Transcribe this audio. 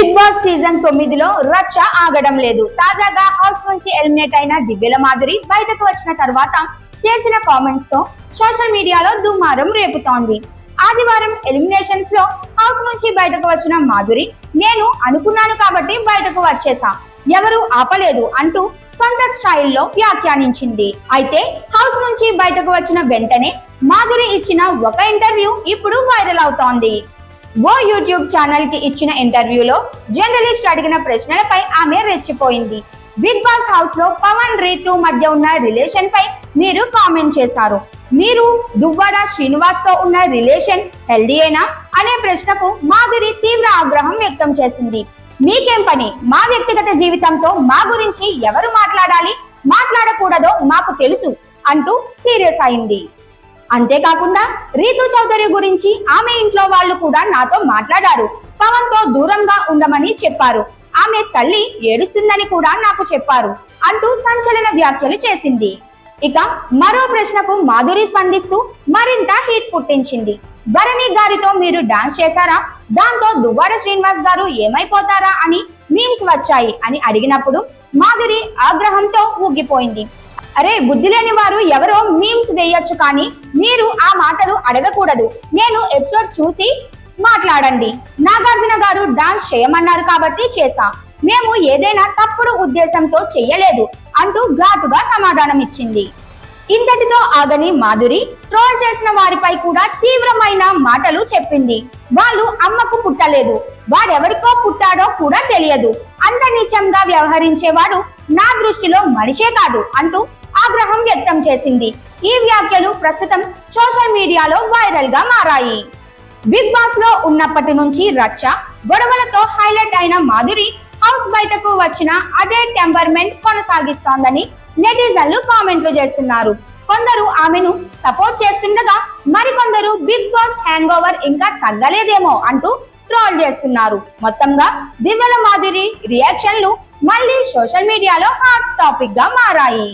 Big boss season 9లో రచ్చ ఆగడం లేదు. తాజాగా హౌస్ నుంచి ఎలిమినేట్ అయిన దివ్యల మాధురి బయటకు వచ్చిన తర్వాత చేసిన కామెంట్స్ తో సోషల్ మీడియాలో దుమారం రేపుతోంది. ఆదివారం ఎలిమినేషన్స్ లో హౌస్ నుంచి బయటకు వచ్చిన మాధురి, నేను అనుకున్నాను కాబట్టి బయటకు వచ్చేసా, ఎవరు ఆపలేదు అంటూ సొంత స్టైల్లో వ్యాఖ్యానించింది. అయితే హౌస్ నుంచి బయటకు వచ్చిన వెంటనే మాధురి ఇచ్చిన ఒక ఇంటర్వ్యూ ఇప్పుడు వైరల్ అవుతోంది. ఓ యూట్యూబ్ ఛానల్ కి ఇచ్చిన ఇంటర్వ్యూలో జర్నలిస్ట్ అడిగిన ప్రశ్నలపై ఆమె రెచ్చిపోయింది. బిగ్ బాస్ హౌస్ లో పవన్ రీతు మధ్య ఉన్న రిలేషన్ పై మీరు కామెంట్ చేశారు. మీరు దువ్వాడ శ్రీనివాస్ తో ఉన్న రిలేషన్ హెల్దీయేనా అనే ప్రశ్నకు మాధురి తీవ్ర ఆగ్రహం వ్యక్తం చేసింది. మీకేం పని? మా వ్యక్తిగత జీవితంతో మా గురించి ఎవరు మాట్లాడాలి, మాట్లాడకూడదో మాకు తెలుసు అంటూ సీరియస్ అయింది. అంతేకాకుండా రీతు చౌదరి గురించి ఆమె ఇంట్లో వాళ్ళు కూడా నాతో మాట్లాడారు. పవన్ తో దూరంగా ఉండమని చెప్పారు. ఆమె తల్లి ఏడుస్తుందని కూడా నాకు చెప్పారు అంటూ సంచలన వ్యాఖ్యలు చేసింది. ఇక మరో ప్రశ్నకు మాధురి స్పందిస్తూ మరింత హీట్ పుట్టించింది. భరణి గారితో మీరు డాన్స్ చేశారా? దాంతో దువ్వాడ శ్రీనివాస్ గారు ఏమైపోతారా అని మీమ్స్ వచ్చాయి అని అడిగినప్పుడు మాధురి ఆగ్రహంతో ఊగిపోయింది. అరే, బుద్ధి లేని వారు ఎవరో మీమ్స్ వేయొచ్చు, కానీ మీరు ఆ మాటలు అడగకూడదు. నేను ఎపిసోడ్ చూసి మాట్లాడండి. నాగార్జున గారు డాన్స్ చేయమన్నారు కాబట్టి చేశా. మేము ఏదైనా తప్పుడు ఉద్దేశంతో చెయ్యలేదు అంటూ ఘాటుగా సమాధానం ఇచ్చింది. ఇంతటితో ఆగని మాధురి ట్రోల్ చేసిన వారిపై కూడా తీవ్రమైన మాటలు చెప్పింది. వాళ్ళు అమ్మకు పుట్టలేదు, వాడెవరికో పుట్టాడో కూడా తెలియదు, అంత నీచంగా వ్యవహరించేవాడు నా దృష్టిలో మనిషే కాదు అంటూ ఆగ్రహం వ్యక్తం చేసింది. ఈ వ్యాఖ్యలు ప్రస్తుతం సోషల్ మీడియాలో వైరల్ గా మారాయి. బిగ్ బాస్ లో ఉన్నప్పటి నుంచి రచ్చ గొడవలతో హైలైట్ అయిన మాధురి హౌస్ బయటకు వచ్చిన అదే టెంపర్మెంట్ కొనసాగిస్తోందని నెటిజన్లు కామెంట్లు చేస్తున్నారు. కొందరు ఆమెను సపోర్ట్ చేస్తుండగా మరికొందరు బిగ్ బాస్ హ్యాంగ్ ఓవర్ ఇంకా తగ్గలేదేమో అంటూ ట్రోల్ చేస్తున్నారు. మొత్తంగా దివ్యల మాధురి రియాక్షన్లు మళ్ళీ సోషల్ మీడియాలో హాట్ టాపిక్ గా మారాయి.